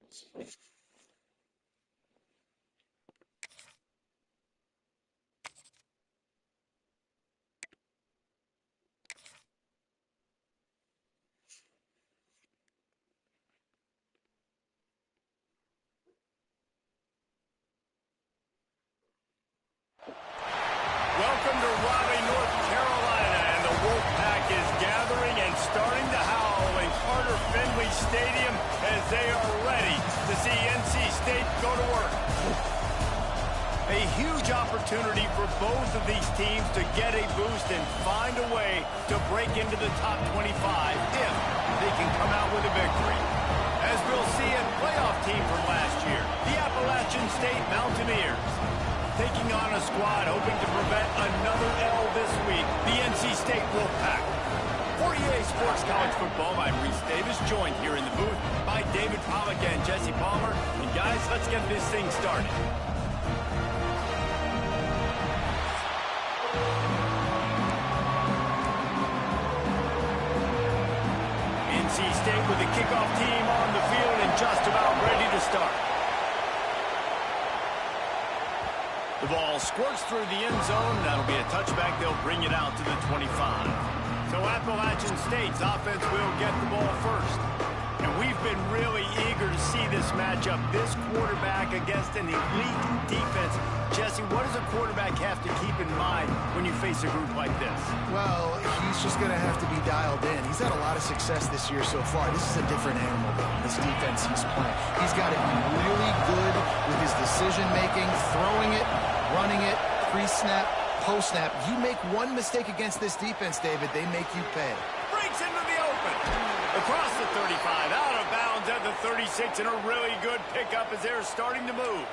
Welcome to Raleigh, North Carolina, and the Wolfpack is gathering and starting to howl in Carter Finley Stadium as they are ready to see NC State go to work. A huge opportunity for both of these teams to get a boost and find a way to break into the top 25 if they can come out with a victory. As we'll see a playoff team from last year, the Appalachian State Mountaineers, taking on a squad hoping to prevent another L this week, the NC State Wolfpack. For EA Sports College Football, I'm Reese Davis, joined here in the booth by David Pollack and Jesse Palmer. And guys, let's get this thing started. NC State with the kickoff team on the field and just about ready to start. The ball squirts through the end zone. That'll be a touchback. They'll bring it out to the 25. So Appalachian State's offense will get the ball first. And we've been really eager to see this matchup. This quarterback against an elite defense. Jesse, what does a quarterback have to keep in mind when you face a group like this? Well, he's just going to have to be dialed in. He's had a lot of success this year so far. This is a different animal than this defense he's playing. He's got to be really good with his decision-making, throwing it, running it, pre-snap, post-snap. You make one mistake against this defense, David, they make you pay. Breaks into the open. Across the 35, out of bounds at the 36, and a really good pickup as they're starting to move.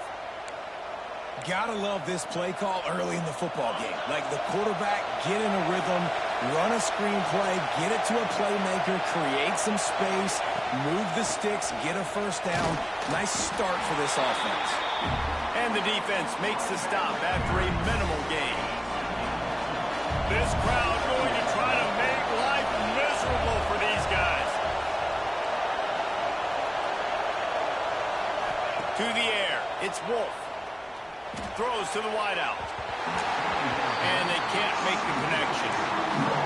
Gotta love this play call early in the football game. Like the quarterback, get in a rhythm, run a screen play, get it to a playmaker, create some space, move the sticks, get a first down. Nice start for this offense. And the defense makes the stop after a minimal gain. This crowd going to try to make life miserable for these guys. To the air, it's Wolf. Throws to the wideout. And they can't make the connection.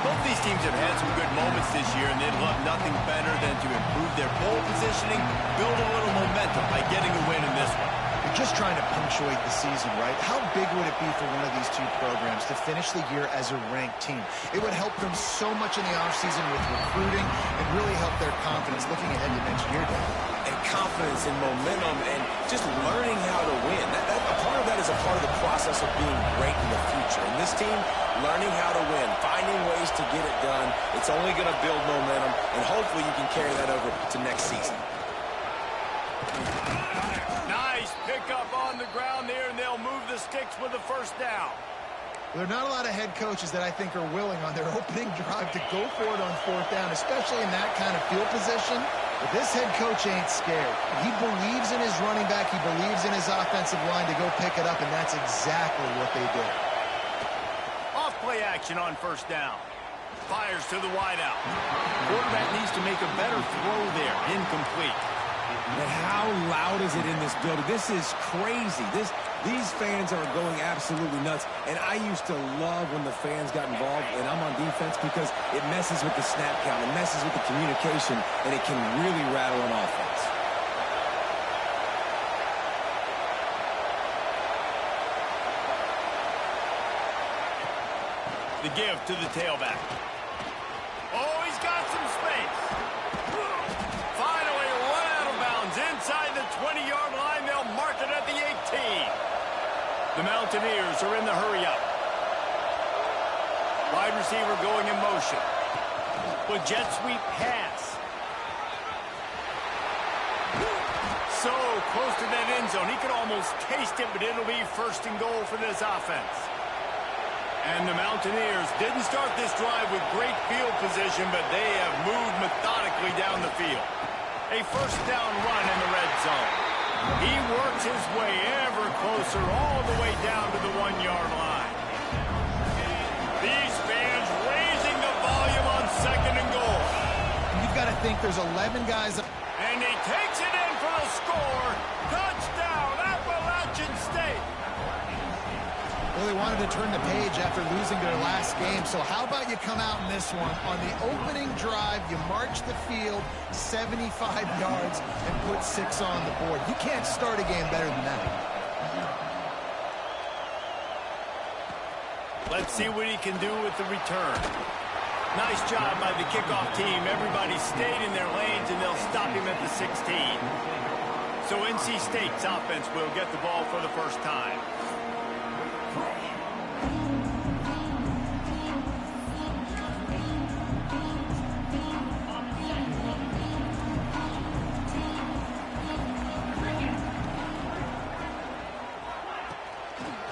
Both these teams have had some good moments this year, and they'd love nothing better than to improve their pole positioning, build a little momentum by getting a win in this one. You're just trying to punctuate the season, right? How big would it be for one of these two programs to finish the year as a ranked team? It would help them so much in the offseason with recruiting and really help their confidence looking ahead to next year, David. And confidence and momentum and just learning how to win. A part of that is a part of the process of being great in the future. And this team, learning how to win, finding ways to get it done, it's only going to build momentum, and hopefully you can carry that over to next season. Nice pickup on the ground there, and they'll move the sticks with the first down. There are not a lot of head coaches that I think are willing on their opening drive to go for it on fourth down, especially in that kind of field position. But this head coach ain't scared. He believes in his running back. He believes in his offensive line to go pick it up, and that's exactly what they did. Off play action on first down. Fires to the wideout. Quarterback needs to make a better throw there. Incomplete. And how loud is it in this building? This is crazy. These fans are going absolutely nuts. And I used to love when the fans got involved, and I'm on defense, because it messes with the snap count, it messes with the communication, and it can really rattle an offense. The give to the tailback. Oh, he's got some space. Finally run out of bounds inside the 20-yard line. They'll mark it at the 18. The Mountaineers are in the hurry-up. Wide receiver going in motion. With jet sweep pass. So close to that end zone. He could almost taste it, but it'll be first and goal for this offense. And the Mountaineers didn't start this drive with great field position, but they have moved methodically down the field. A first down run in the red zone. He works his way ever closer all the way down to the 1-yard line. These fans raising the volume on second and goal. You've got to think there's 11 guys. And he takes it in for the score. Touchdown, Appalachian State. Well, they wanted to turn the page after losing their last game, so how about you come out in this one? On the opening drive, you march the field 75 yards and put 6 on the board. You can't start a game better than that. Let's see what he can do with the return. Nice job by the kickoff team. Everybody stayed in their lanes, and they'll stop him at the 16. So NC State's offense will get the ball for the first time.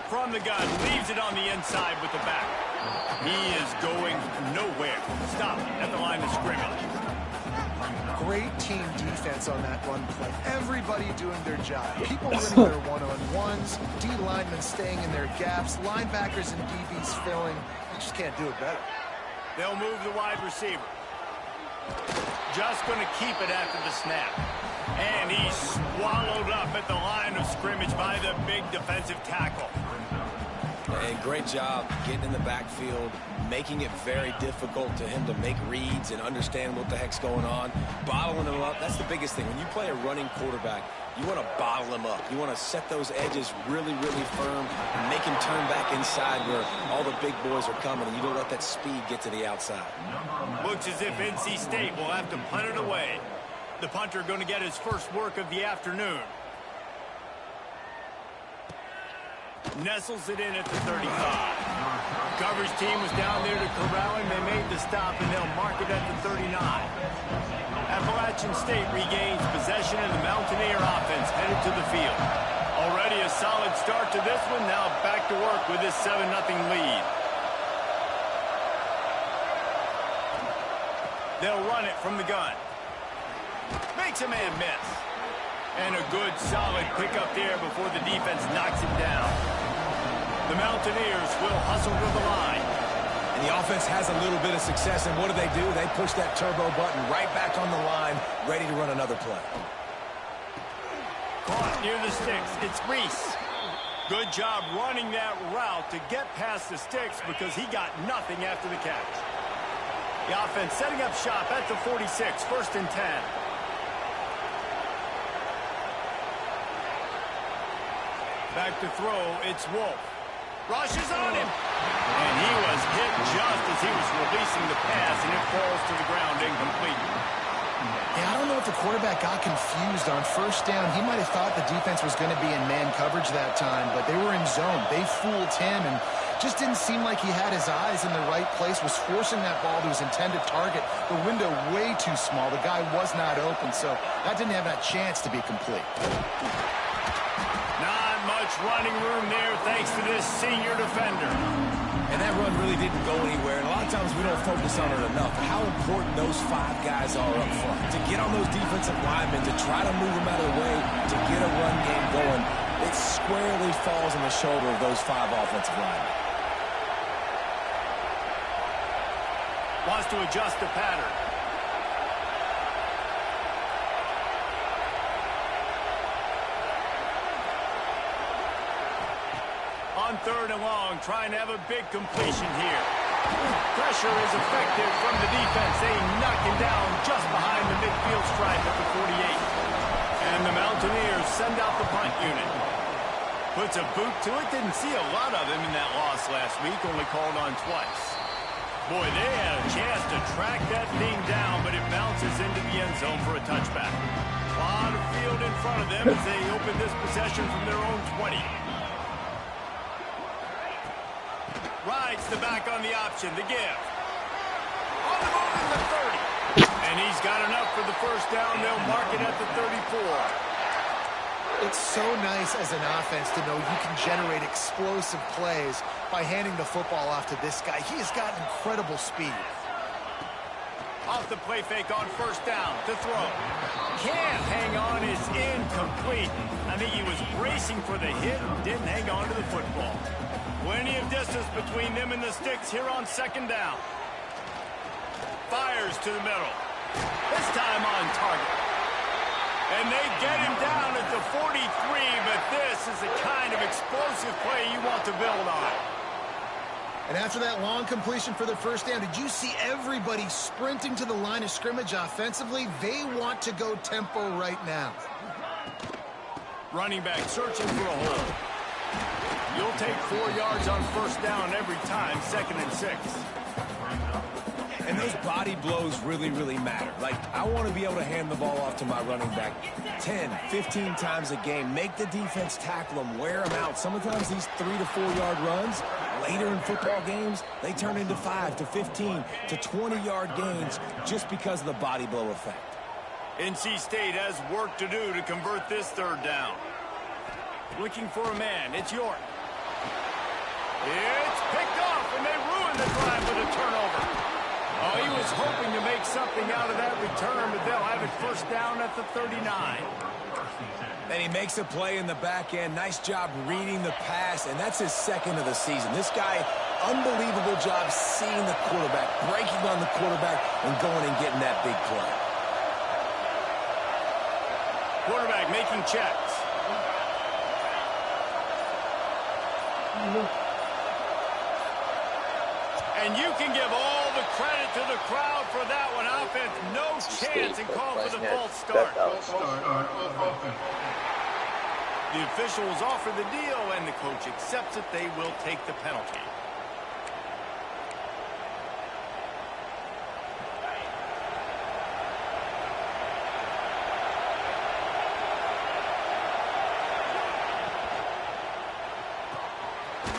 From the gun, leaves it on the inside with the back. He is going nowhere. Stop at the line of scrimmage. Great team defense on that run play. Everybody doing their job. People winning their one-on-ones, D linemen staying in their gaps, linebackers and DBs filling. You just can't do it better. They'll move the wide receiver. Just going to keep it after the snap. And he's swallowed up at the line of scrimmage by the big defensive tackle. And great job getting in the backfield, making it very difficult to him to make reads and understand what the heck's going on. Bottling him up, that's the biggest thing. When you play a running quarterback, you want to bottle him up. You want to set those edges really, really firm and make him turn back inside where all the big boys are coming, and you don't let that speed get to the outside. Looks as if NC State will have to punt it away. The punter going to get his first work of the afternoon. Nestles it in at the 35. Coverage team was down there to corral him. They made the stop, and they'll mark it at the 39. Appalachian State regains possession, and the Mountaineer offense headed to the field. Already a solid start to this one. Now back to work with this 7-0 lead. They'll run it from the gun. Makes a man miss. And a good, solid pickup there before the defense knocks him down. The Mountaineers will hustle to the line. And the offense has a little bit of success, and what do? They push that turbo button right back on the line, ready to run another play. Caught near the sticks. It's Reese. Good job running that route to get past the sticks because he got nothing after the catch. The offense setting up shop at the 46, 1st and 10. Back to throw, it's Wolf. Rushes on him. And he was hit just as he was releasing the pass, and it falls to the ground incomplete. Yeah, I don't know if the quarterback got confused on 1st down. He might have thought the defense was going to be in man coverage that time, but they were in zone. They fooled him, and just didn't seem like he had his eyes in the right place, was forcing that ball to his intended target. The window way too small. The guy was not open, so that didn't have that chance to be complete. Not much running room there thanks to this senior defender. And that run really didn't go anywhere. And a lot of times we don't focus on it enough. How important those 5 guys are up front. To get on those defensive linemen, to try to move them out of the way, to get a run game going, it squarely falls on the shoulder of those 5 offensive linemen. Wants to adjust the pattern. On 3rd and long, trying to have a big completion here. Pressure is effective from the defense. They knock him down just behind the midfield stripe at the 48. And the Mountaineers send out the punt unit. Puts a boot to it. Didn't see a lot of him in that loss last week. Only called on twice. Boy, they had a chance to track that thing down, but it bounces into the end zone for a touchback. A lot of field in front of them as they open this possession from their own 20. Rides the back on the option, the give. On the move in the 30. And he's got enough for the 1st down. They'll mark it at the 34. It's so nice as an offense to know you can generate explosive plays by handing the football off to this guy. He has got incredible speed. Off the play fake on 1st down to throw. Can't hang on, is incomplete. I think he was bracing for the hit, didn't hang on to the football. Plenty of distance between them and the sticks here on 2nd down. Fires to the middle. This time on target. And they get him down at the 43, but this is the kind of explosive play you want to build on. And after that long completion for the first down, did you see everybody sprinting to the line of scrimmage offensively? They want to go tempo right now. Running back searching for a hole. You'll take 4 yards on first down every time, 2nd and 6. And those body blows really, really matter. Like, I want to be able to hand the ball off to my running back 10, 15 times a game. Make the defense tackle them, wear them out. Sometimes these 3 to 4 yard runs, later in football games, they turn into 5 to 15 to 20 yard gains just because of the body blow effect. NC State has work to do to convert this 3rd down. Looking for a man, it's York. It's picked off, and they ruin the drive with a turnover. Oh, he was hoping to make something out of that return, but they'll have it first down at the 39. And he makes a play in the back end. Nice job reading the pass, and that's his 2nd of the season. This guy, unbelievable job seeing the quarterback, breaking on the quarterback, and going and getting that big play. Quarterback making checks. And you can give all the credit to the crowd for that one. Offense, no chance, and call for the false start. The officials offer the deal, and the coach accepts it. They will take the penalty.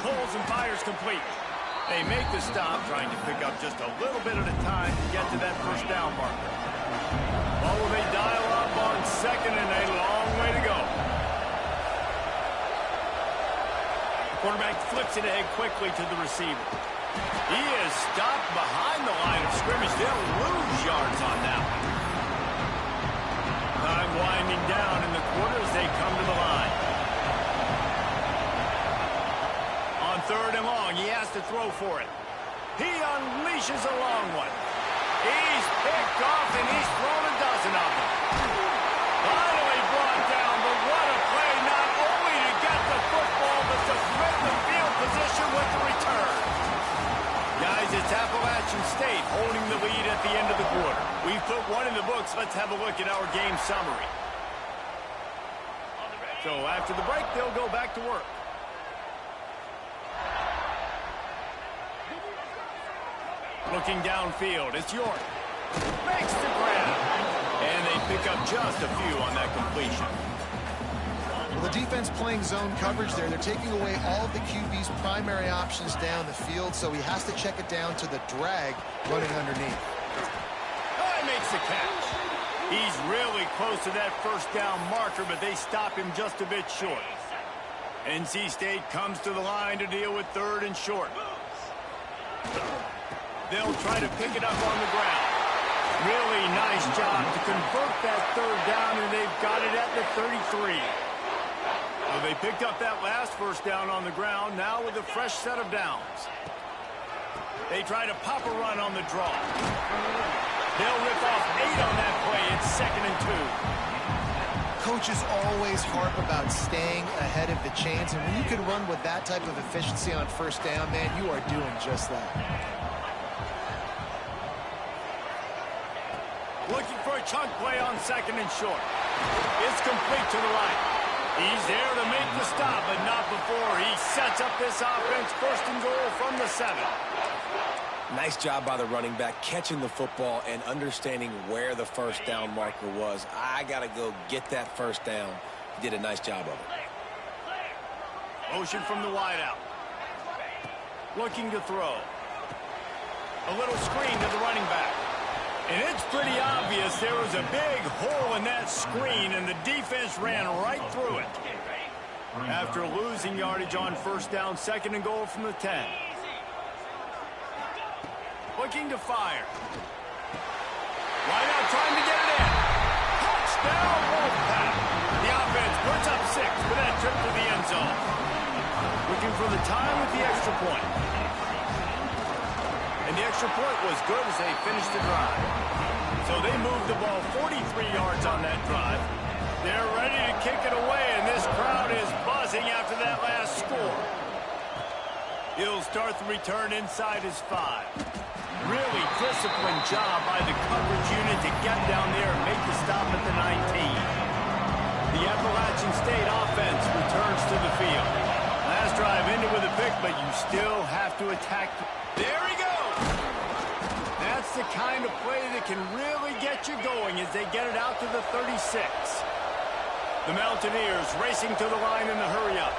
Pulls and fires complete. They make the stop, trying to pick up just a little bit at a time to get to that first down marker. Oh, they dial up on 2nd and a long way to go. The quarterback flips it ahead quickly to the receiver. He is stopped behind the line of scrimmage. They'll lose yards on that one. Time winding down in the quarter as they come to the line. 3rd and long, he has to throw for it. He unleashes a long one. He's picked off, and he's thrown a dozen of them. Finally brought down, but what a play, not only to get the football, but to threaten the field position with the return. Guys, it's Appalachian State holding the lead at the end of the quarter. We've put one in the books. Let's have a look at our game summary. So after the break, they'll go back to work. Looking downfield, it's York. Makes the grab. And they pick up just a few on that completion. Well, the defense playing zone coverage there. They're taking away all of the QB's primary options down the field, so he has to check it down to the drag running underneath. Oh, he makes the catch. He's really close to that first down marker, but they stop him just a bit short. NC State comes to the line to deal with 3rd and short. They'll try to pick it up on the ground. Really nice job to convert that 3rd down, and they've got it at the 33. Well, they picked up that last first down on the ground, now with a fresh set of downs. They try to pop a run on the draw. They'll rip off 8 on that play. It's 2nd and 2. Coaches always harp about staying ahead of the chains, and when you can run with that type of efficiency on first down, man, you are doing just that. Looking for a chunk play on 2nd and short. It's complete to the right. He's there to make the stop, but not before he sets up this offense. 1st and goal from the 7. Nice job by the running back, catching the football and understanding where the first down marker was. I got to go get that first down. He did a nice job of it. Motion from the wideout. Looking to throw. A little screen to the running back. And it's pretty obvious there was a big hole in that screen, and the defense ran right through it. After losing yardage on first down, 2nd and goal from the 10. Looking to fire. Right out, trying to get it in. Touchdown, Wolfpack. The offense puts up 6 for that trip to the end zone. Looking for the time with the extra point. And the extra point was good as they finished the drive. So they moved the ball 43 yards on that drive. They're ready to kick it away, and this crowd is buzzing after that last score. He'll start the return inside his 5. Really disciplined job by the coverage unit to get down there and make the stop at the 19. The Appalachian State offense returns to the field. Last drive ended with a pick, but you still have to attack. There he goes! That's the kind of play that can really get you going as they get it out to the 36. The Mountaineers racing to the line in the hurry-up.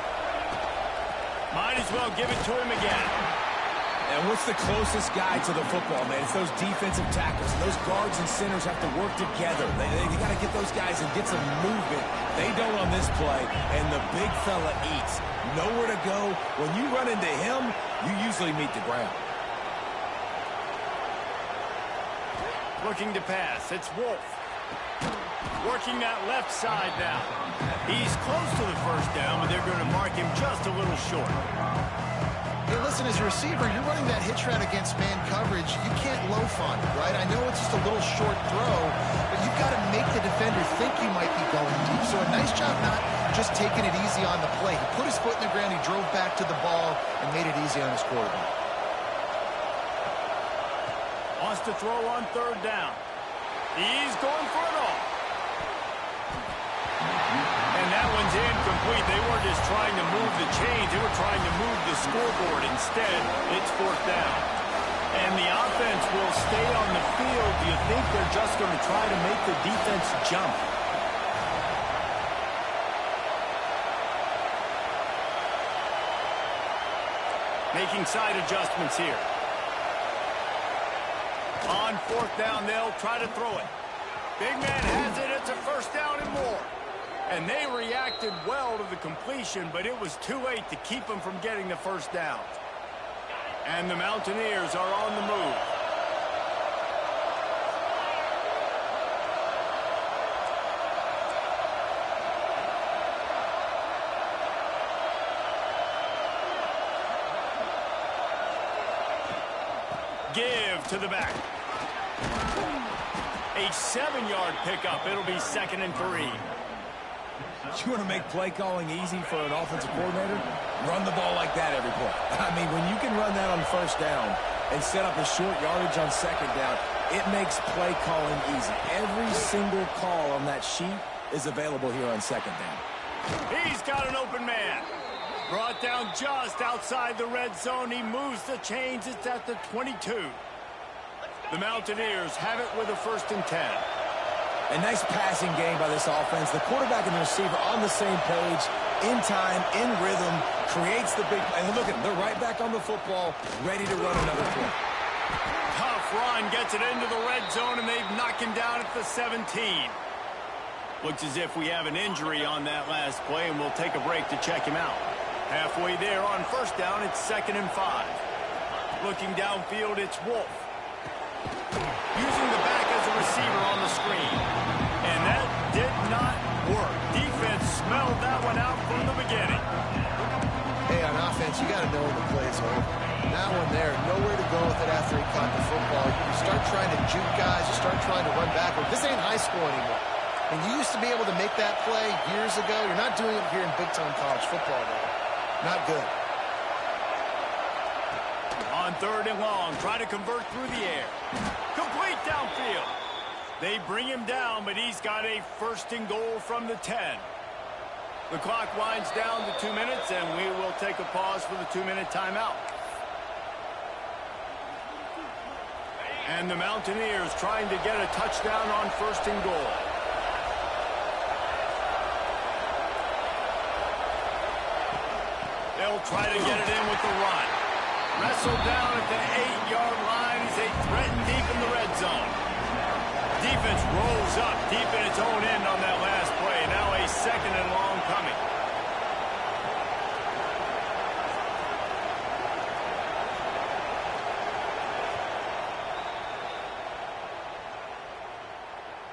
Might as well give it to him again. And what's the closest guy to the football, man? It's those defensive tackles. Those guards and centers have to work together. They got to get those guys and get some movement. They don't on this play, and the big fella eats. Nowhere to go. When you run into him, you usually meet the ground. Looking to pass. It's Wolf. Working that left side now. He's close to the first down, but they're going to mark him just a little short. Hey, listen, as a receiver, you're running that hitch route against man coverage. You can't loaf on it, right? I know it's just a little short throw, but you've got to make the defender think you might be going deep. So a nice job not just taking it easy on the play. He put his foot in the ground, he drove back to the ball, and made it easy on his quarterback. Wants to throw on 3rd down. He's going for it all. And that one's incomplete. They weren't just trying to move the chains. They were trying to move the scoreboard. Instead, it's 4th down. And the offense will stay on the field. Do you think they're just going to try to make the defense jump? Making side adjustments here. On 4th down, they'll try to throw it. Big man has it. It's a 1st down and more. And they reacted well to the completion, but it was too late to keep them from getting the 1st down. And the Mountaineers are on the move. Give to the back. A 7-yard pickup. It'll be 2nd and 3. You want to make play calling easy for an offensive coordinator? Run the ball like that every play. I mean, when you can run that on 1st down and set up a short yardage on 2nd down, it makes play calling easy. Every single call on that sheet is available here on 2nd down. He's got an open man. Brought down just outside the red zone. He moves the chains. It's at the 22. The Mountaineers have it with a 1st and 10. A nice passing game by this offense. The quarterback and the receiver on the same page, in time, in rhythm, creates the big play. And look at them, they're right back on the football, ready to run another play. Tough run, gets it into the red zone, and they've knocked him down at the 17. Looks as if we have an injury on that last play, and we'll take a break to check him out. Halfway there on 1st down, it's 2nd and 5. Looking downfield, it's Wolf. Using the back as a receiver on the screen. And that did not work. Defense smelled that one out from the beginning. Hey, on offense, you got to know when the play's over. That one there, nowhere to go with it after he caught the football. You start trying to juke guys, you start trying to run backward. This ain't high school anymore. And you used to be able to make that play years ago. You're not doing it here in big-time college football, though. Not good. On 3rd and long, try to convert through the air. Complete downfield. They bring him down, but he's got a 1st and goal from the 10. The clock winds down to 2 minutes, and we will take a pause for the 2-minute timeout. And the Mountaineers trying to get a touchdown on 1st and goal. They'll try to get it in with the run. Wrestled down at the 8-yard line as they threaten deep in the red zone. Defense rolls up deep in its own end on that last play. Now a 2nd and long coming.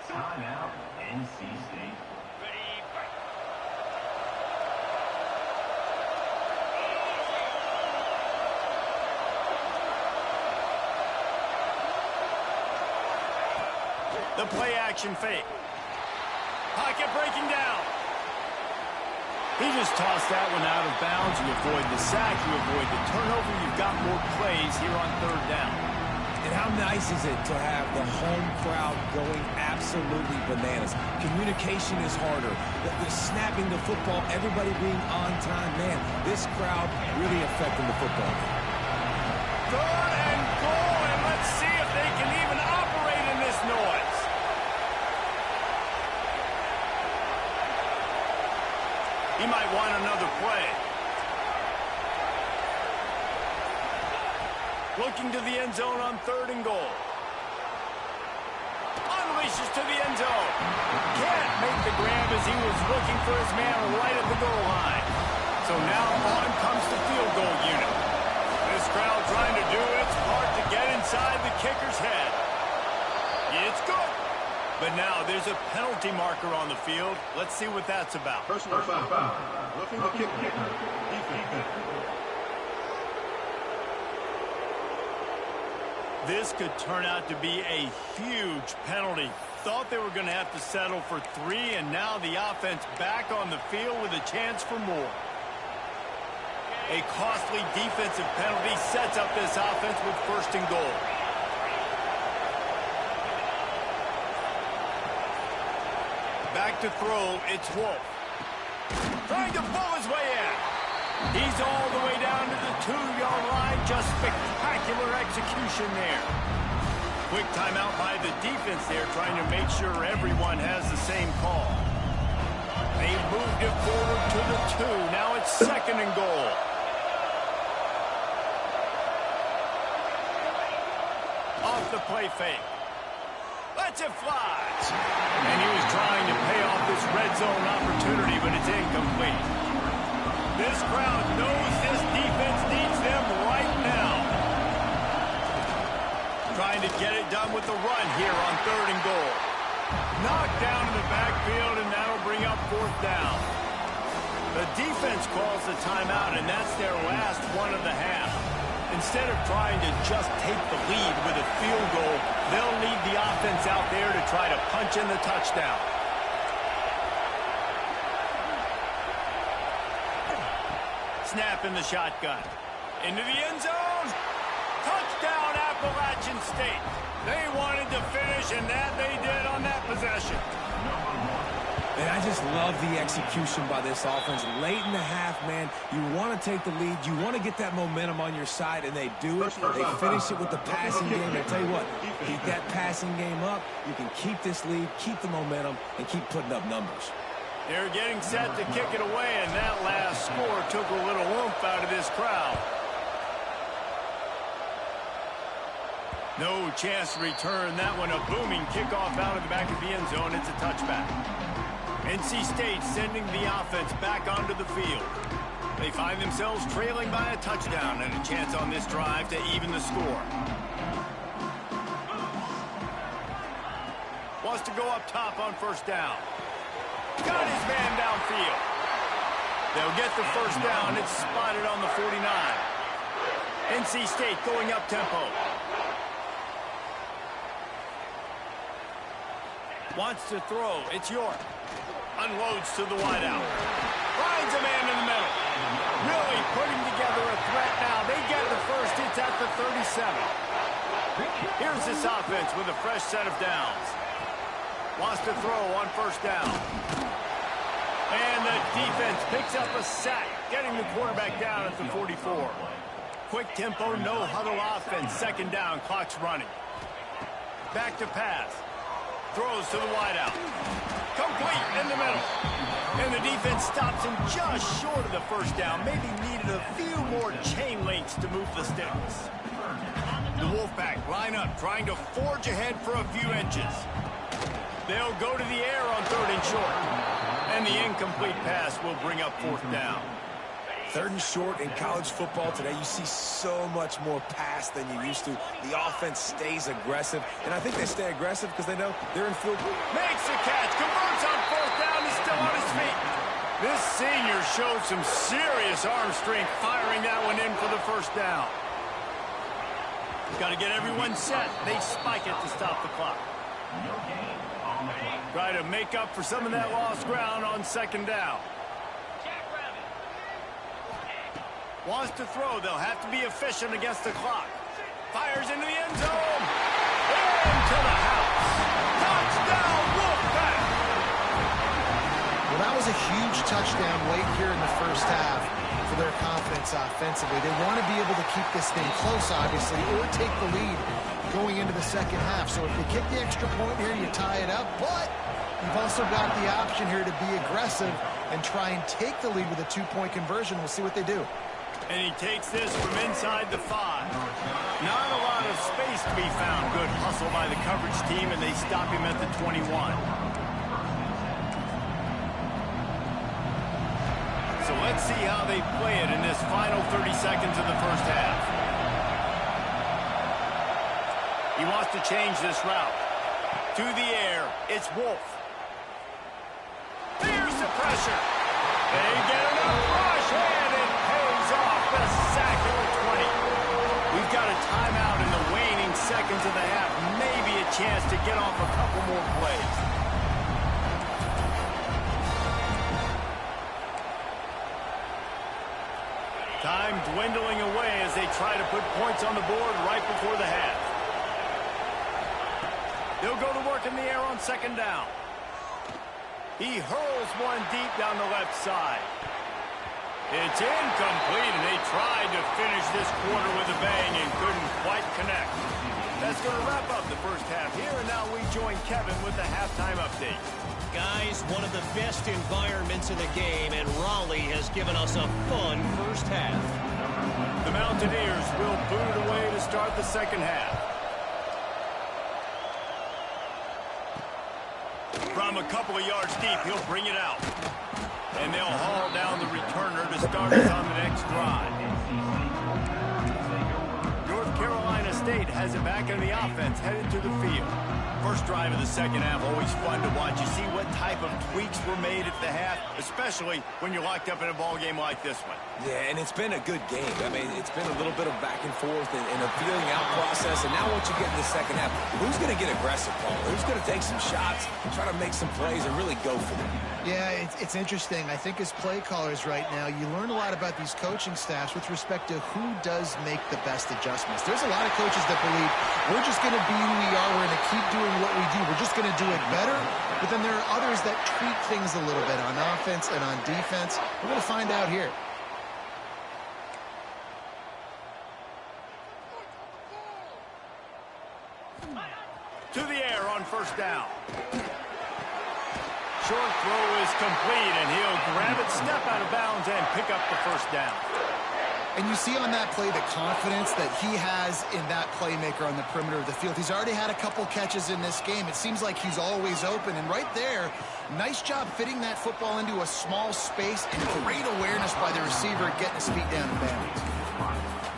Timeout, NC State. The play action fake. Pocket breaking down. He just tossed that one out of bounds. You avoid the sack, you avoid the turnover. You've got more plays here on third down. And how nice is it to have the home crowd going absolutely bananas? Communication is harder. The snapping the football, everybody being on time. Man, this crowd really affecting the football game. Third and goal, and let's see if they can even operate in this noise. He might want another play. Looking to the end zone on third and goal. Unleashes to the end zone. Can't make the grab as he was looking for his man right at the goal line. So now on comes the field goal unit. This crowd trying to do its part to get inside the kicker's head. It's good. But now there's a penalty marker on the field. Let's see what that's about. Personal foul. Looking to kick kicker. Defense. This could turn out to be a huge penalty. Thought they were going to have to settle for 3, and now the offense back on the field with a chance for more. A costly defensive penalty sets up this offense with first and goal. Back to throw, it's Wolf. Trying to pull his way in. He's all the way down to the 2-yard line. Just spectacular execution there. Quick timeout by the defense there, trying to make sure everyone has the same call. They moved it forward to the 2. Now it's second and goal. Off the play fake. Lets it fly. And he was trying to pay off this red zone opportunity, but it's incomplete. This crowd knows this defense needs them right now. Trying to get it done with the run here on third and goal. Knocked down in the backfield, and that'll bring up fourth down. The defense calls the timeout, and that's their last one of the half. Instead of trying to just take the lead with a field goal, they'll leave the offense out there to try to punch in the touchdown. Snap in the shotgun. Into the end zone. Touchdown, Appalachian State. They wanted to finish, and that they did on that possession. And I just love the execution by this offense. Late in the half, man, you want to take the lead. You want to get that momentum on your side, and they do it. They finish it with the passing game. I tell you what, keep that passing game up. You can keep this lead, keep the momentum, and keep putting up numbers. They're getting set to kick it away, and that last score took a little oomph out of this crowd. No chance to return that one. A booming kickoff out of the back of the end zone. It's a touchback. NC State sending the offense back onto the field. They find themselves trailing by a touchdown and a chance on this drive to even the score. Wants to go up top on first down. Got his man downfield. They'll get the first down. It's spotted on the 49. NC State going up tempo. Wants to throw. It's York. Unloads to the wideout. Finds a man in the middle. Really putting together a threat now. They get the first. It's at the 37. Here's this offense with a fresh set of downs. Wants to throw on first down. And the defense picks up a sack, getting the quarterback down at the 44. Quick tempo, no huddle offense. Second down, clock's running. Back to pass. Throws to the wideout. Complete in the middle. And the defense stops him just short of the first down. Maybe needed a few more chain links to move the sticks. The Wolfpack line up, trying to forge ahead for a few inches. They'll go to the air on third and short. And the incomplete pass will bring up fourth down. Third and short in college football today, you see so much more pass than you used to. The offense stays aggressive, and I think they stay aggressive because they know they're in field goal. Makes the catch, converts on fourth down, he's still on his feet. This senior showed some serious arm strength firing that one in for the first down. Got to get everyone set. They spike it to stop the clock. No gain on the play. Try to make up for some of that lost ground on second down. Wants to throw. They'll have to be efficient against the clock. Fires into the end zone. Into the house. Touchdown, Wolfpack! Well, that was a huge touchdown late here in the first half for their confidence offensively. They want to be able to keep this thing close, obviously, or take the lead going into the second half. So if they kick the extra point here, you tie it up. But you've also got the option here to be aggressive and try and take the lead with a two-point conversion. We'll see what they do. And he takes this from inside the 5. Not a lot of space to be found. Good hustle by the coverage team, and they stop him at the 21. So let's see how they play it in this final 30 seconds of the first half. He wants to change this route. To the air, it's Wolf. Here's the pressure. They get enough rush, and it pays off. The sack at the 20. We've got a timeout in the waning seconds of the half. Maybe a chance to get off a couple more plays. Time dwindling away as they try to put points on the board right before the half. They'll go to work in the air on second down. He hurls one deep down the left side. It's incomplete, and they tried to finish this quarter with a bang and couldn't quite connect. That's going to wrap up the first half here, and now we join Kevin with the halftime update. Guys, one of the best environments in the game, and Raleigh has given us a fun first half. The Mountaineers will boot it away to start the second half. From a couple of yards deep, he'll bring it out. And they'll haul down the returner to start us on the next drive. North Carolina State has it back in the offense, headed to the field. First drive of the second half, always fun to watch. You see what type of tweaks were made at the half, especially when you're locked up in a ball game like this one. Yeah, and it's been a good game. I mean, it's been a little bit of back and forth and a feeling out process. And now once you get in the second half, who's going to get aggressive, Paul? Who's going to take some shots, try to make some plays, and really go for them? Yeah, it's interesting. I think as play callers right now, you learn a lot about these coaching staffs with respect to who does make the best adjustments. There's a lot of coaches that believe we're just going to be who we are. We're going to keep doing what we do. We're just going to do it better. But then there are others that tweak things a little bit on offense and on defense. We're going to find out here. To the air on first down. Short throw is complete, and he'll grab it, step out of bounds, and pick up the first down. And you see on that play the confidence that he has in that playmaker on the perimeter of the field. He's already had a couple catches in this game. It seems like he's always open. And right there, nice job fitting that football into a small space, and great awareness by the receiver getting his feet down in bounds.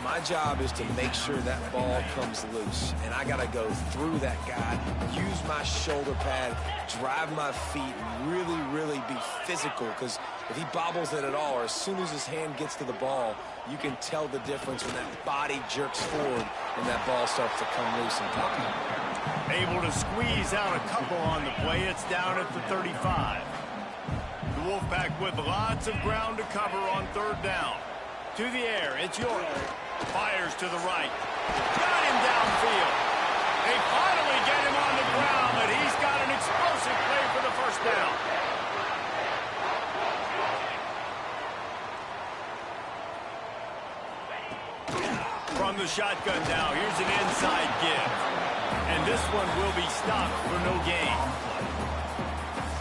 My job is to make sure that ball comes loose, and I got to go through that guy, use my shoulder pad, drive my feet, really, really be physical, because if he bobbles it at all, or as soon as his hand gets to the ball, you can tell the difference when that body jerks forward and that ball starts to come loose and pop. Able to squeeze out a couple on the play. It's down at the 35. The Wolfpack with lots of ground to cover on third down. To the air, it's York. Fires to the right. Got him downfield. They finally get him on the ground, but he's got an explosive play for the first down. From the shotgun now, here's an inside give. And this one will be stopped for no gain.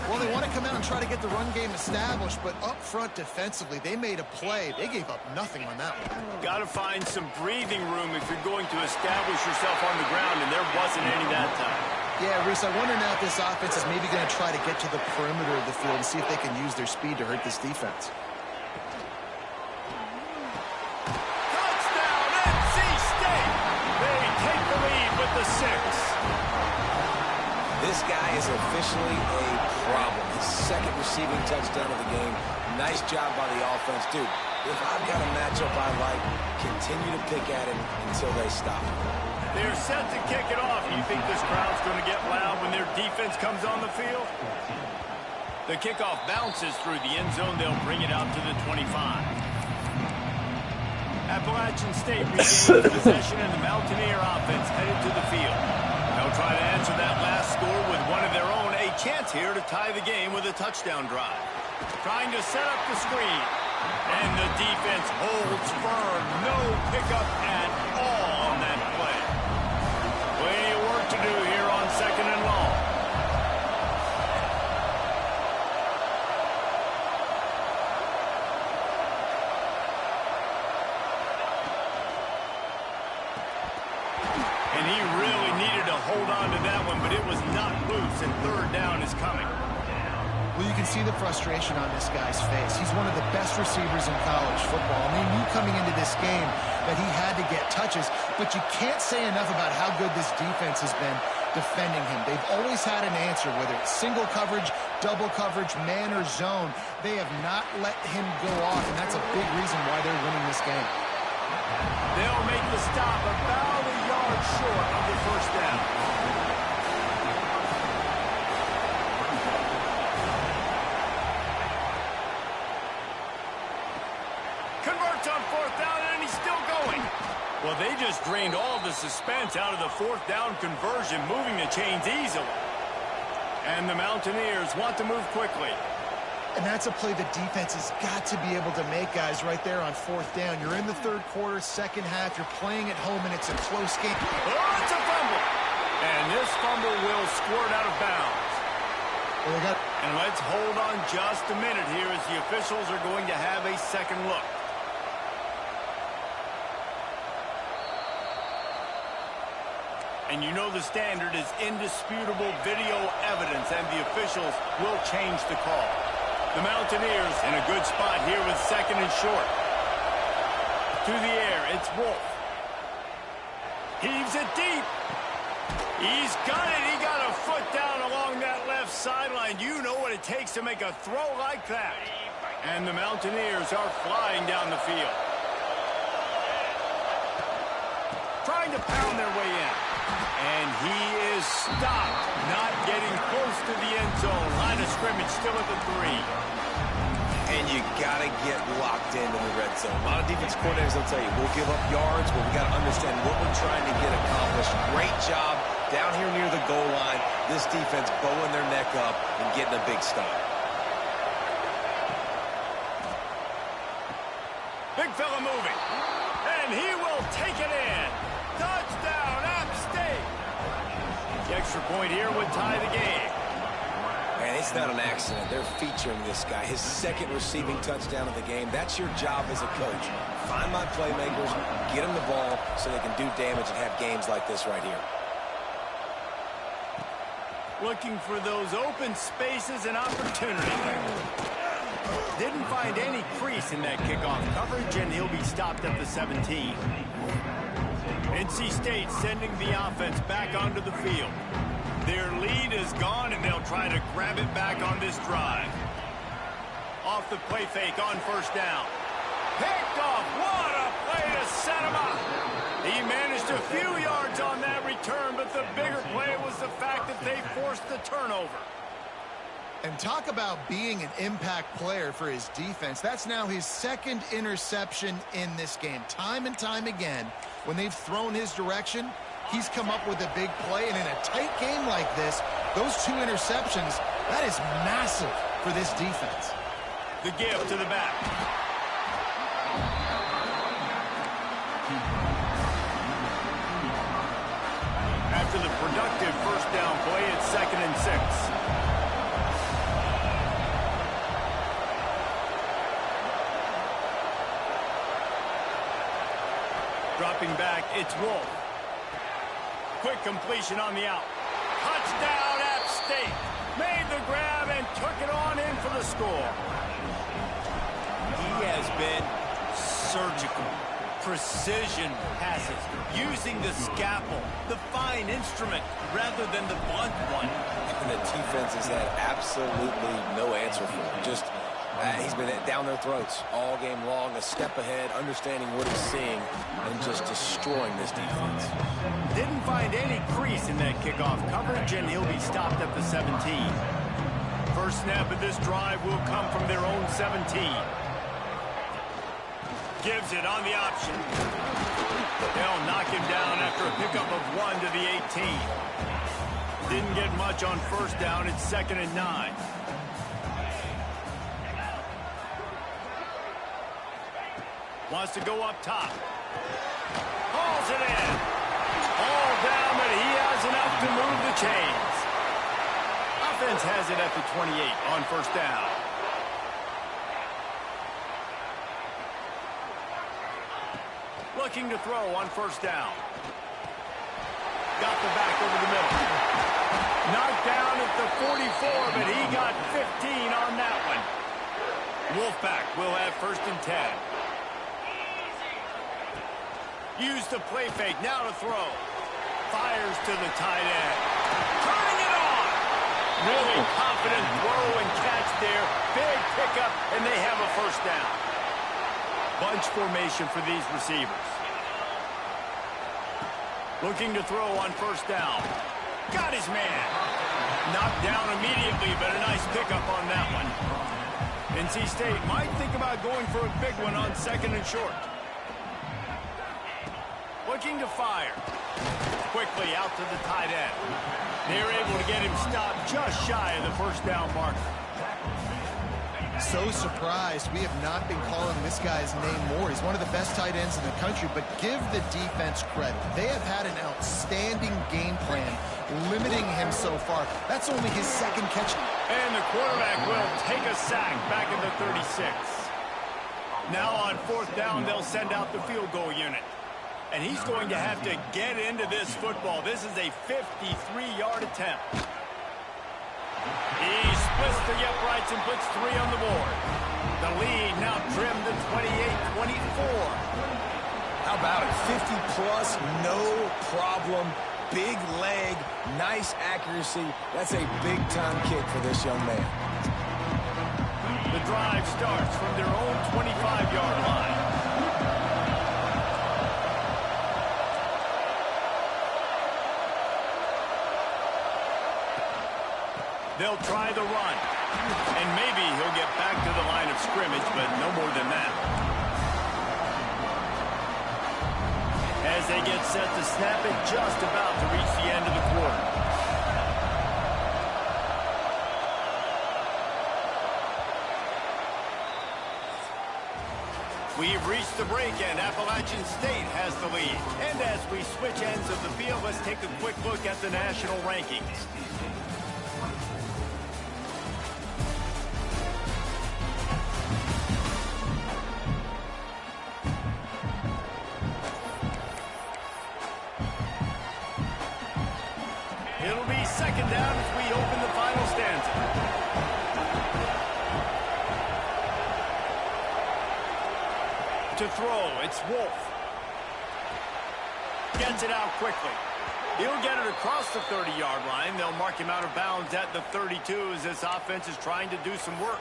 Well, they want to come out and try to get the run game established, but up front defensively, they made a play. They gave up nothing on that one. Got to find some breathing room if you're going to establish yourself on the ground, and there wasn't any that time. Yeah, Reese, I wonder now if this offense is maybe going to try to get to the perimeter of the field and see if they can use their speed to hurt this defense. Touchdown, NC State! They take the lead with the 6. This guy is officially a problem. His second receiving touchdown of the game. Nice job by the offense. Dude, if I've got a matchup I like, continue to pick at him until they stop. They're set to kick it off You think this crowd's going to get loud when their defense comes on the field? The kickoff bounces through the end zone. They'll bring it out to the 25. Appalachian State regains possession, and the Mountaineer offense headed to the field. They'll try to answer that last score with one of their own. A chance here to tie the game with a touchdown drive. Trying to set up the screen. And the defense holds firm. No pickup at all on that play. Plenty of work to do here on 2nd and long. And he really needed to hold on to that one, but it was not loose, and 3rd down is coming. Well, you can see the frustration on this guy's face. He's one of the best receivers in college football, and they knew coming into this game that he had to get touches, but you can't say enough about how good this defense has been defending him. They've always had an answer, whether it's single coverage, double coverage, man or zone. They have not let him go off, and that's a big reason why they're winning this game. They'll make the stop about a yard short of the 1st down. Converts on 4th down, and he's still going. Well, they just drained all the suspense out of the 4th down conversion, moving the chains easily. And the Mountaineers want to move quickly. And that's a play the defense has got to be able to make, guys, right there on 4th down. You're in the 3rd quarter, 2nd half. You're playing at home, and it's a close game. Oh, it's a fumble. And this fumble will squirt out of bounds. Well, and let's hold on just a minute here as the officials are going to have a second look. And you know the standard is indisputable video evidence, and the officials will change the call. The Mountaineers in a good spot here with 2nd and short. To the air, it's Wolf. Heaves it deep. He's got it. He got a foot down along that left sideline. You know what it takes to make a throw like that. And the Mountaineers are flying down the field. Trying to pound their way in. And he is stopped, not getting close to the end zone. Line of scrimmage still at the 3. And you got to get locked into the red zone. A lot of defense coordinators will tell you, we'll give up yards, but we got to understand what we're trying to get accomplished. Great job down here near the goal line. This defense bowing their neck up and getting a big stop. Big fella moving. And he will take it in. Touchdown, App State. The extra point here would tie the game. And it's not an accident. They're featuring this guy. His 2nd receiving touchdown of the game. That's your job as a coach. Find my playmakers, get them the ball so they can do damage and have games like this right here. Looking for those open spaces and opportunity. Didn't find any crease in that kickoff coverage, and he'll be stopped at the 17. NC State sending the offense back onto the field. Their lead is gone, and they'll try to grab it back on this drive. Off the play fake on 1st down. Picked off. What a play to set him up. He managed a few yards on that return, but the bigger play was the fact that they forced the turnover. And talk about being an impact player for his defense. That's now his 2nd interception in this game. Time and time again, when they've thrown his direction, he's come up with a big play. And in a tight game like this, those 2 interceptions, that is massive for this defense. The give to the back. After the productive 1st down play, it's 2nd and 6. Dropping back, it's Wolf. Quick completion on the out. Touchdown, App State. Made the grab and took it on in for the score. He has been surgical. Precision passes, using the scalpel, the fine instrument, rather than the blunt one. And the defense has had absolutely no answer for him. Just He's been down their throats all game long, a step ahead, understanding what he's seeing, and just destroying this defense. Didn't find any crease in that kickoff coverage, and he'll be stopped at the 17. First snap of this drive will come from their own 17. Gives it on the option. They'll knock him down after a pickup of 1 to the 18. Didn't get much on first down. It's 2nd and 9. Wants to go up top. Hauls it in. All down, but he has enough to move the chains. Offense has it at the 28 on first down. Looking to throw on first down. Got the back over the middle. Knocked down at the 44, but he got 15 on that one. Wolfpack will have 1st and 10. Use the play fake, now to throw. Fires to the tight end. Turning it on! Really confident throw and catch there. Big pickup, and they have a first down. Bunch formation for these receivers. Looking to throw on first down. Got his man. Knocked down immediately, but a nice pickup on that one. NC State might think about going for a big one on 2nd and short. Looking to fire. Quickly out to the tight end. They're able to get him stopped just shy of the first down marker. So surprised we have not been calling this guy's name more. He's one of the best tight ends in the country, but give the defense credit. They have had an outstanding game plan limiting him so far. That's only his 2nd catch. And the quarterback will take a sack back in the 36. Now on 4th down, they'll send out the field goal unit. And he's going to have to get into this football. This is a 53-yard attempt. He splits the uprights and puts 3 on the board. The lead now trimmed to 28-24. How about it? 50-plus, no problem. Big leg, nice accuracy. That's a big-time kick for this young man. The drive starts from their own 25-yard line. They'll try the run. And maybe he'll get back to the line of scrimmage, but no more than that. As they get set to snap it, just about to reach the end of the quarter. We've reached the break, and Appalachian State has the lead. And as we switch ends of the field, let's take a quick look at the national rankings. It'll be 2nd down as we open the final stanza. To throw, it's Wolf. Gets it out quickly. He'll get it across the 30-yard line. They'll mark him out of bounds at the 32 as this offense is trying to do some work.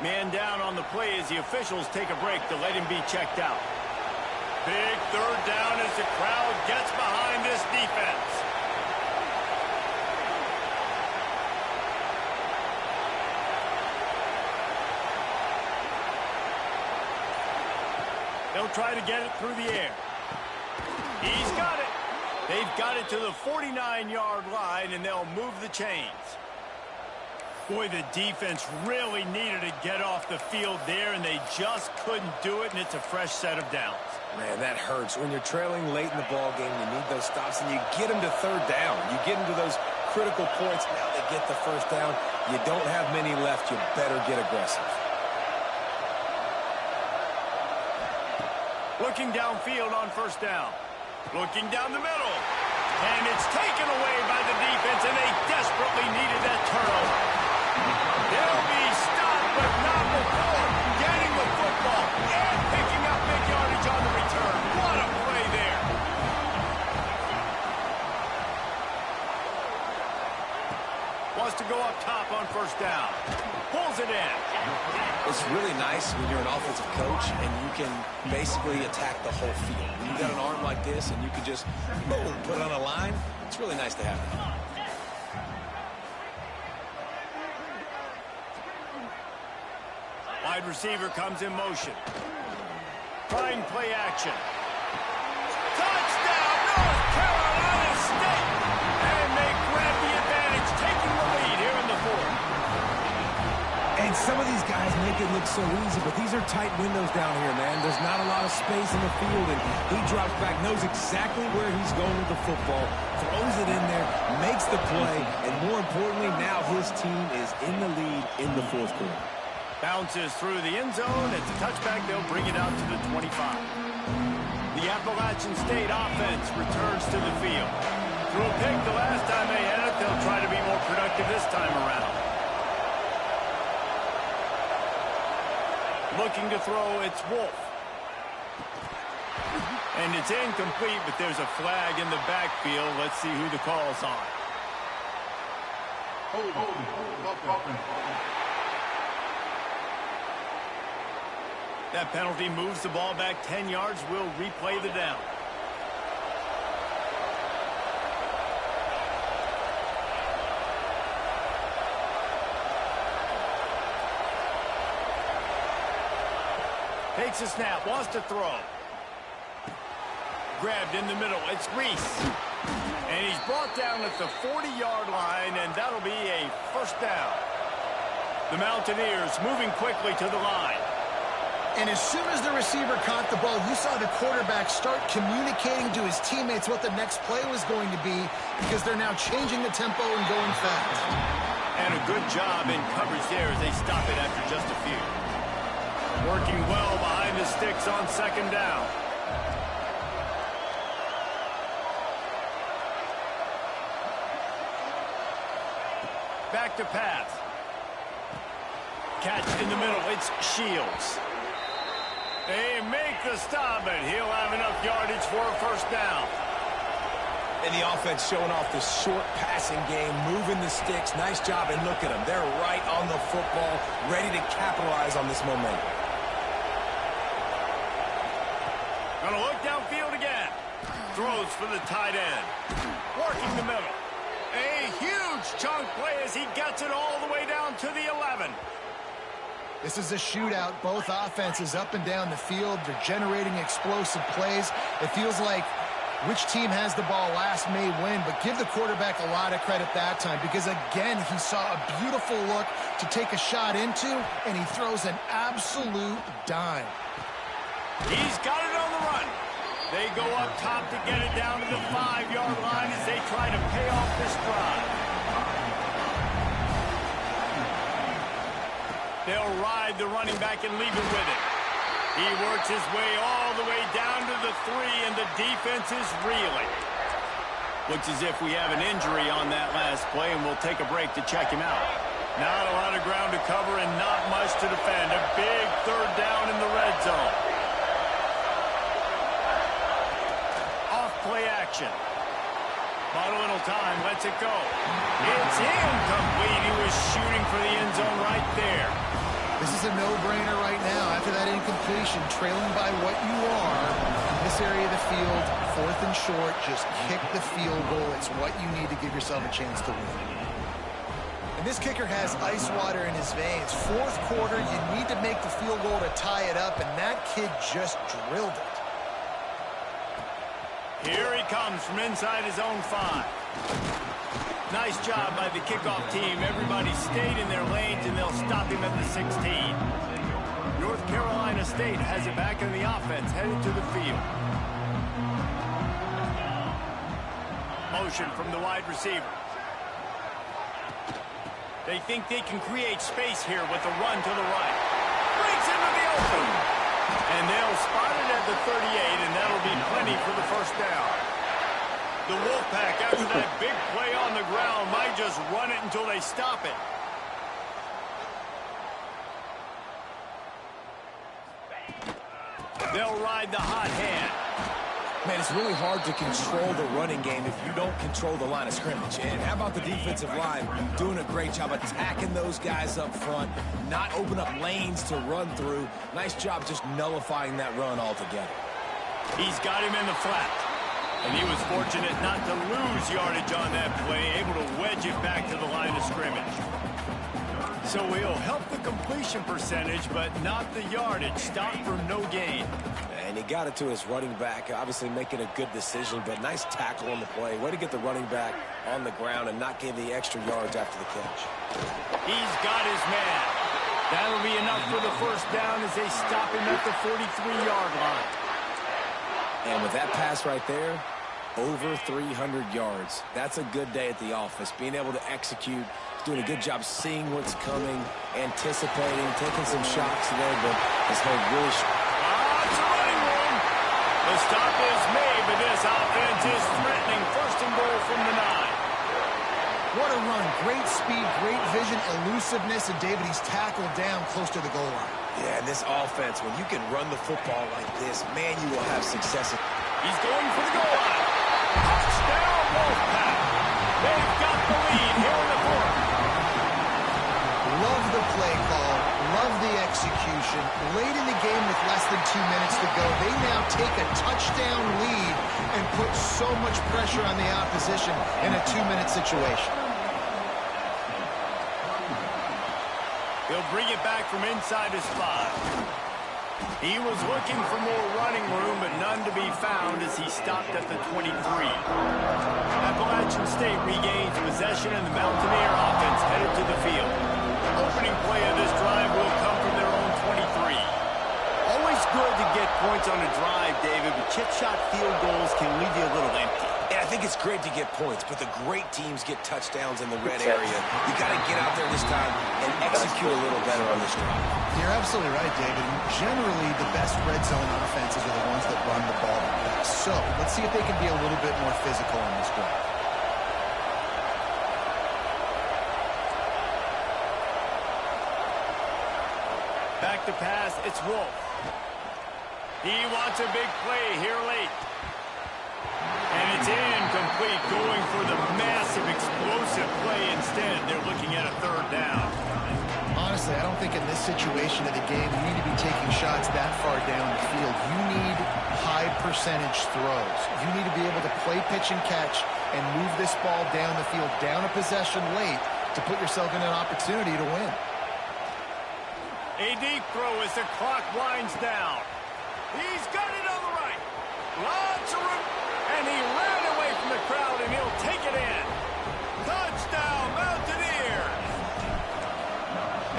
Man down on the play as the officials take a break to let him be checked out. Big 3rd down as the crowd gets behind this defense. They'll try to get it through the air. He's got it. They've got it to the 49-yard line, and they'll move the chains. Boy, the defense really needed to get off the field there, and they just couldn't do it, and it's a fresh set of downs. Man, that hurts. When you're trailing late in the ball game, you need those stops, and you get them to 3rd down. You get them to those critical points. Now they get the 1st down. You don't have many left. You better get aggressive. Looking downfield on 1st down. Looking down the middle. And it's taken away by the defense, and they desperately needed that turnover. They'll be stopped, but not before getting the football and picking up big yardage on the return. What a play there. Wants to go up top on first down. Pulls it in. It's really nice when you're an offensive coach and you can basically attack the whole field. When you got an arm like this and you can just, boom, put it on a line, it's really nice to have that. Wide receiver comes in motion. Trying play action. Touchdown, North Carolina State! And they grab the advantage, taking the lead here in the fourth. And some of these guys make it look so easy, but these are tight windows down here, man. There's not a lot of space in the field, and he drops back, knows exactly where he's going with the football, throws it in there, makes the play, and more importantly, now his team is in the lead in the fourth quarter. Bounces through the end zone. It's a touchback. They'll bring it out to the 25. The Appalachian State offense returns to the field. Threw a pick the last time they had it. They'll try to be more productive this time around. Looking to throw, it's Wolf. And it's incomplete, but there's a flag in the backfield. Let's see who the call's on. That penalty moves the ball back 10 yards. We'll replay the down. Takes a snap, wants to throw. Grabbed in the middle, it's Reese. And he's brought down at the 40-yard line, and that'll be a first down. The Mountaineers moving quickly to the line. And as soon as the receiver caught the ball, you saw the quarterback start communicating to his teammates what the next play was going to be, because they're now changing the tempo and going fast. And a good job in coverage there as they stop it after just a few. Working well behind the sticks on second down. Back to pass. Catch in the middle, it's Shields. They make the stop, but he'll have enough yardage for a first down. And the offense showing off the short passing game, moving the sticks. Nice job, and look at them. They're right on the football, ready to capitalize on this momentum. Gonna look downfield again. Throws for the tight end. Working the middle. A huge chunk play as he gets it all the way down to the 11. This is a shootout. Both offenses up and down the field. They're generating explosive plays. It feels like which team has the ball last may win, but give the quarterback a lot of credit that time, because, again, he saw a beautiful look to take a shot into, and he throws an absolute dime. He's got it on the run. They go up top to get it down to the 5-yard line as they try to pay off this drive. They'll ride the running back and leave it with it. He works his way all the way down to the 3, and the defense is reeling. Looks as if we have an injury on that last play, and we'll take a break to check him out. Not a lot of ground to cover and not much to defend. A big third down in the red zone. Off play action. Bought a little time, lets it go. It's incomplete. He was shooting for the end zone right there. This is a no-brainer right now. After that incompletion, trailing by what you are, in this area of the field, 4th and short, just kick the field goal. It's what you need to give yourself a chance to win. And this kicker has ice water in his veins. 4th quarter, you need to make the field goal to tie it up, and that kid just drilled it. Here he comes from inside his own 5. Nice job by the kickoff team. Everybody stayed in their lanes, and they'll stop him at the 16. North Carolina State has it back in the offense, headed to the field. Motion from the wide receiver. They think they can create space here with a run to the right. Breaks into the open. And they'll spot it at the 38, and that'll be plenty for the first down. The Wolfpack, after that big play on the ground, might just run it until they stop it. They'll ride the hot hand. Man, it's really hard to control the running game if you don't control the line of scrimmage. And how about the defensive line doing a great job attacking those guys up front, not open up lanes to run through. Nice job just nullifying that run altogether. He's got him in the flat. And he was fortunate not to lose yardage on that play, able to wedge it back to the line of scrimmage. So he'll help the completion percentage, but not the yardage. Stop for no gain. And he got it to his running back, obviously making a good decision, but nice tackle on the play. Way to get the running back on the ground and not give the extra yards after the catch. He's got his man. That'll be enough for the first down as they stop him at the 43-yard line. And with that pass right there, over 300 yards. That's a good day at the office. Being able to execute, doing a good job seeing what's coming, anticipating, taking some shots today, but has held really strong. It's a running room. The stop is made, but this offense is threatening. First and goal from the 9. What a run. Great speed, great vision, elusiveness, and David, he's tackled down close to the goal line. Yeah, and this offense, when you can run the football like this, man, you will have success. He's going for the goal line. Touchdown, Wolfpack. They've got the lead here in the fourth. Love the play call. Love the execution. Late in the game with less than 2 minutes to go, they now take a touchdown lead and put so much pressure on the opposition in a 2-minute situation. He'll bring it back from inside his 5. He was looking for more running room, but none to be found as he stopped at the 23. Appalachian State regains possession, and the Mountaineer offense headed to the field. Opening play of this drive will come from their own 23. Always good to get points on a drive, David, but chip shot field goals can leave you a little empty. And I think it's great to get points, but the great teams get touchdowns in the red area. You got to get out there this time and execute a little better on this drive. You're absolutely right, David. Generally, the best red zone offenses are the ones that run the ball the best. So let's see if they can be a little bit more physical on this drive. Back to pass, it's Wolf. He wants a big play here late. And it's incomplete, going for the massive explosive play instead. They're looking at a 3rd down. Honestly, I don't think in this situation of the game you need to be taking shots that far down the field. You need high percentage throws. You need to be able to play pitch and catch and move this ball down the field, down a possession late to put yourself in an opportunity to win. A deep throw as the clock winds down. He's got it on the right. Lots of room. And he ran away from the crowd, and he'll take it in. Touchdown, Mountaineers.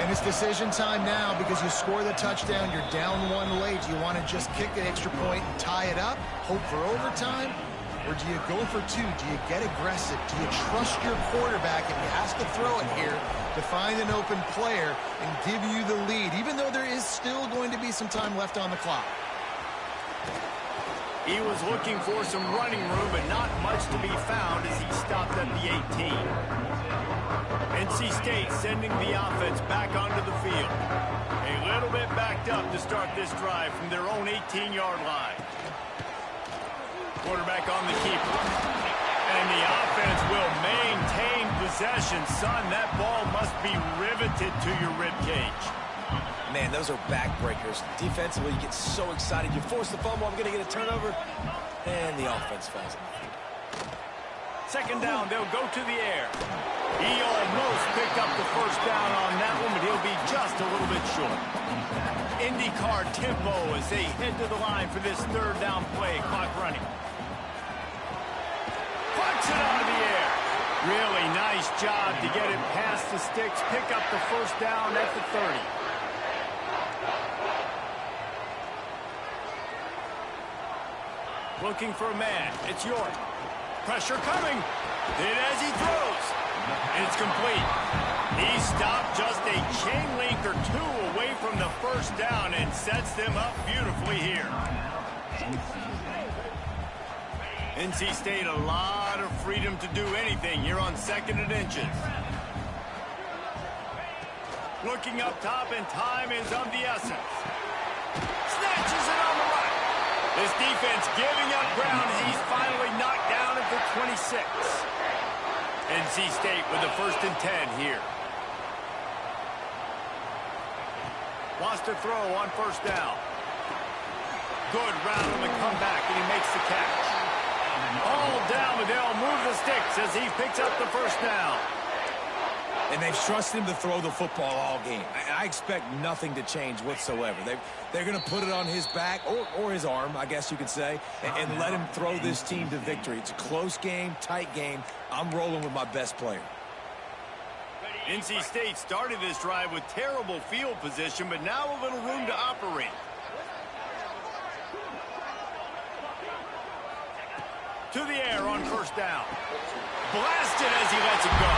And it's decision time now because you score the touchdown. You're down 1 late. Do you want to just kick an extra point and tie it up, hope for overtime? Or do you go for 2? Do you get aggressive? Do you trust your quarterback if he has to throw it here to find an open player and give you the lead, even though there is still going to be some time left on the clock? He was looking for some running room, but not much to be found as he stopped at the 18. NC State sending the offense back onto the field. A little bit backed up to start this drive from their own 18-yard line. Quarterback on the keeper. And the offense will maintain possession. Son, that ball must be riveted to your ribcage. Man, those are backbreakers. Defensively, you get so excited. You force the fumble, I'm going to get a turnover, and the offense falls. 2nd down, they'll go to the air. He almost picked up the first down on that one, but he'll be just a little bit short. IndyCar tempo as they head to the line for this 3rd down play. Clock running. Punts it out of the air. Really nice job to get it past the sticks, pick up the first down at the 30. Looking for a man. It's York. Pressure coming. Did as he throws. And it's complete. He stopped just a chain link or 2 away from the first down and sets them up beautifully here. NC State, a lot of freedom to do anything here on 2nd and inches. Looking up top, and time is of the essence. Snatches it on the right. This defense giving up ground as he's finally knocked down at the 26. NC State with the 1st and 10 here. Wants to throw on 1st down. Good route on the comeback, and he makes the catch. All down, but they'll move the sticks as he picks up the 1st down. And they've trusted him to throw the football all game. I expect nothing to change whatsoever. They're going to put it on his back, or his arm, I guess you could say, and let him throw this team to victory. It's a close game, tight game. I'm rolling with my best player. NC State started this drive with terrible field position, but now a little room to operate. To the air on 1st down. Blasted as he lets it go.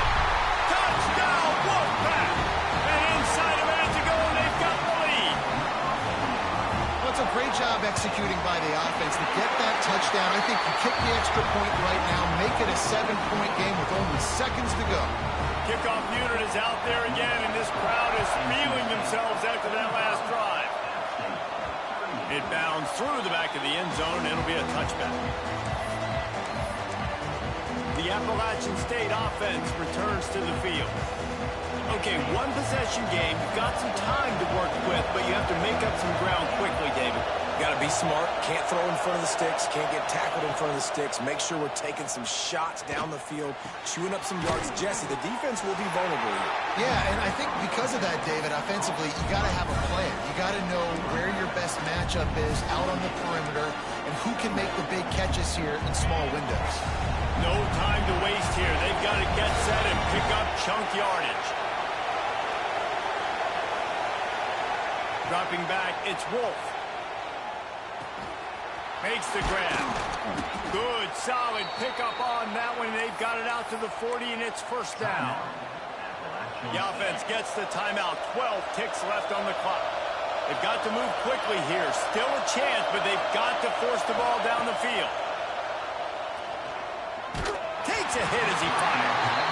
Touchdown, Wolfpack! And inside a minute to go, and they've got the lead. Well, it's a great job executing by the offense to get that touchdown. I think you kick the extra point right now, make it a 7-point game with only seconds to go. Kickoff unit is out there again, and this crowd is feeling themselves after that last drive. It bounds through the back of the end zone, and it'll be a touchback. The Appalachian State offense returns to the field. Okay, 1-possession game. You've got some time to work with, but you have to make up some ground quickly, David. Got to be smart. Can't throw in front of the sticks. Can't get tackled in front of the sticks. Make sure we're taking some shots down the field, chewing up some yards. Jesse, the defense will be vulnerable here. Yeah, and I think because of that, David, offensively, you got to have a plan. You got to know where your best matchup is out on the perimeter and who can make the big catches here in small windows. No time to waste here. They've got to get set and pick up chunk yardage. Dropping back, it's Wolf. Makes the grab. Good, solid pickup on that one. They've got it out to the 40, and it's 1st down. The offense gets the timeout. 12 ticks left on the clock. They've got to move quickly here. Still a chance, but they've got to force the ball down the field. Takes a hit as he fires.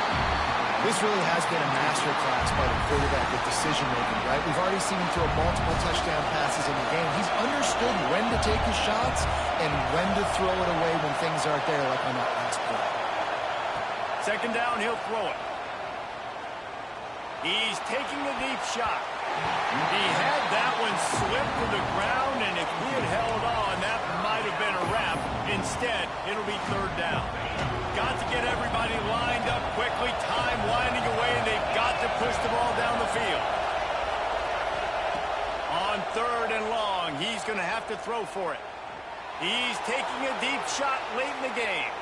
This really has been a masterclass by the quarterback with decision-making, right? We've already seen him throw multiple touchdown passes in the game. He's understood when to take his shots and when to throw it away when things aren't there, like on that last play. 2nd down, he'll throw it. He's taking a deep shot. He had that one slip to the ground, and if he had held on, that might have been a wrap. Instead, it'll be 3rd down. Got to get everybody lined up quickly, time winding away, and they've got to push the ball down the field. On 3rd and long, he's going to have to throw for it. He's taking a deep shot late in the game.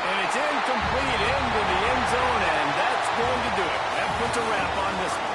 And it's incomplete into the end zone, and that's going to do it. That puts a wrap on this one.